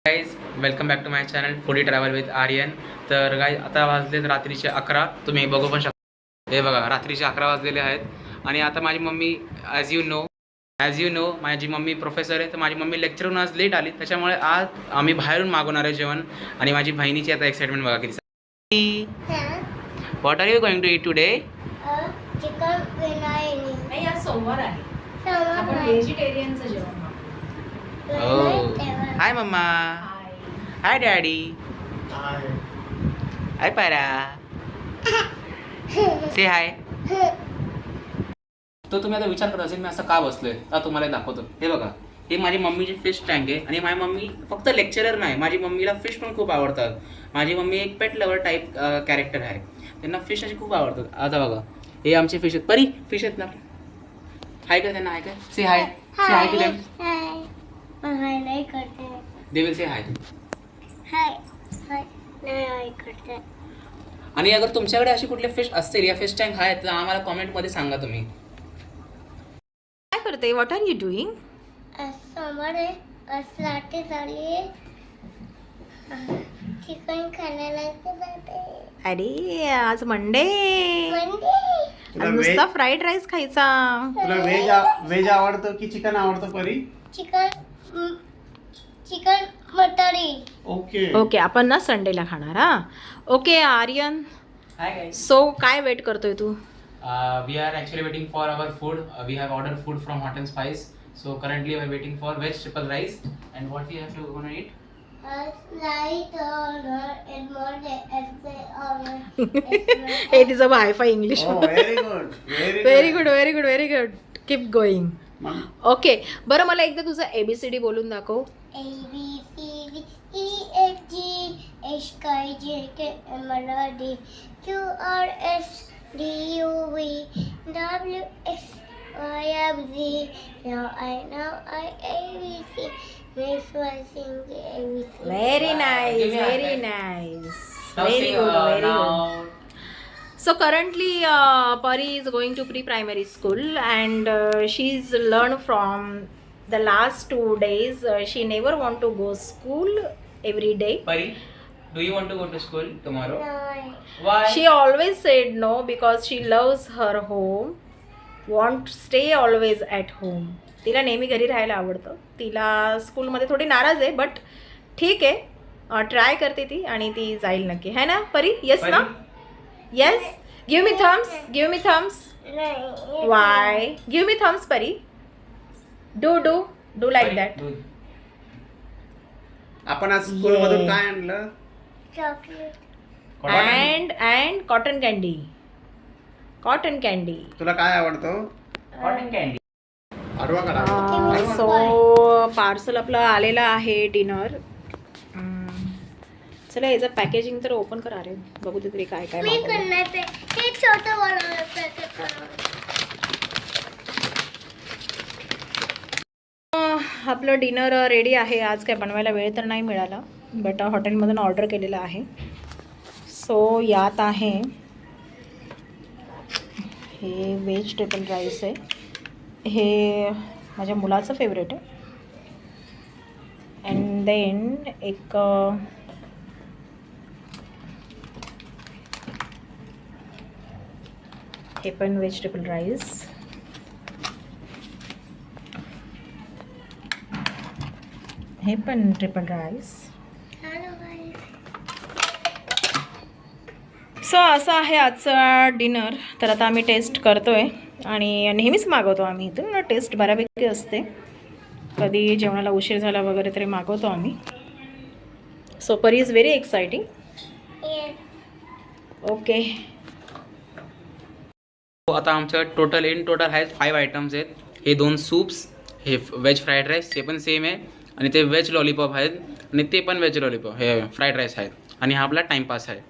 Guys welcome back to my channel foodie travel with Aryan. तर guys आता वाजलेत रात्रीचे 11. तुम्ही बघू पण शकता. हे बघा रात्रीचे 11 वाजलेले आहेत आणि आता माझी मम्मी ॲज यू नो माझी मम्मी प्रोफेसर आहे. तर माझी मम्मी लेक्चरहून आज लेट आली, त्याच्यामुळे आज आम्ही बाहेरून मागवणार आहे जेवण. आणि माझी बहिणीची आता एक्साइटमेंट बघा किती. What are you going to eat today? Chicken biryani. नाही, आज सोमवार आहे. आपण व्हेजिटेरियनचं जेवण. हाय मम्मा. हाय डॅडी. हाय पारा. से हाय. तो तुम्ही आता विचार करत असेल मी असं का बसलोय, तर तुम्हाला दाखवतो. हे बघा, हे माझी मम्मीची फिश टँक आहे. आणि माझी मम्मी फक्त लेक्चरर नाही, माझी मम्मीला फिश पण खूप आवडतात. माझी मम्मी एक पेट लवर टाईप कॅरेक्टर आहे. त्यांना फिश अशी खूप आवडतात. आता बघा हे आमचे फिश आहेत. परी फिश आहेत ना. हाय का त्यांना? हाय का? से हाय. से हाय टू देम. हाय नाही करते. दे विल से हाय. हाय हाय नाही करते. आणि अगर तुमच्याकडे अशी कुठले फिश असतील या फिश टँक आहेत तर आम्हाला कॉमेंटमध्ये सांगा तुम्ही. काय करते? What are you doing? सोमवार आहे, आज रात्री झाली. चिकन खाण्याला जाते. अरे आज मंडे. मंडे. आज नुसता फ्राईड राईस खायचा. तुला व्हेज आवडतं की चिकन आवडतं परी? चिकन मटारी. ओके आपण ना संडेला खाणार. हा okay Aryan. Hi guys. So काय वेट करतोय तू? We are actually waiting for our food. We have ordered food from Hot and Spice. So currently we are waiting for veg triple rice. And what we have to gonna eat? हे तिचं wifi English. Very good very good very good very good. Keep going. Okay बरं मला एकदा तुझं ABCD बोलून दाखव. Very nice, very nice. Very good, very good. So currently Pari is going to pre-primary school and she's learned from the last 2 days. She never want to go school every day. Pari, do you want to go to school tomorrow? No. Why? She always said no because she loves her home. Want to stay always at home. तिला नेहमी घरी राहायला आवडतं. तिला स्कूलमध्ये थोडी नाराज आहे बट ठीक आहे, ट्राय करते ती आणि ती जाईल नक्की. है ना परी? येस ना? Yes. Give me thumbs. Give me thumbs. Why? Give me thumbs Pari. Do like that. आपण आज स्कूल मधून काय आणलं? Chocolate. And cotton candy. Cotton candy. तुला काय आवडतं? Cotton candy. आडवा करा. सो पार्सल आपलं आलेलं आहे डिनर. चला याचं पॅकेजिंग तर ओपन करा रे, बघू दे तरी काय काय मी मागवलंय. करणार पे हे छोटं बनवलं पॅकेट करून. आपलं डिनर रेडी आहे. आज काय बनवायला वेळ तर नाही मिळाला बट हॉटेलमधून ऑर्डर केलेलं आहे. सो यात आहे हे व्हेज ट्रिपल राईस आहे. हे माझ्या मुलाचं फेवरेट आहे. अँड देन एक हे पण व्हेज ट्रिपल राईस. हे पण ट्रिपल राईस. सो असं आहे आजचं डिनर. तर आता आम्ही टेस्ट करतोय आणि नेहमीच मागवतो आम्ही इथून. टेस्ट बऱ्यापैकी असते. कधी जेवणाला उशीर झाला वगैरे तरी मागवतो आम्ही. सो परी इज व्हेरी एक्साइटिंग. ओके. आता आमचं टोटल आहेत 5 आयटम्स आहेत. हे 2 सूप्स, हे व्हेज फ्राईड राईस ते पण सेम आहे. आणि ते व्हेज लॉलीपॉप आहेत आणि ते पण व्हेज लॉलीपॉप हे फ्राईड राईस आहेत. आणि हा आपला टाईमपास आहे.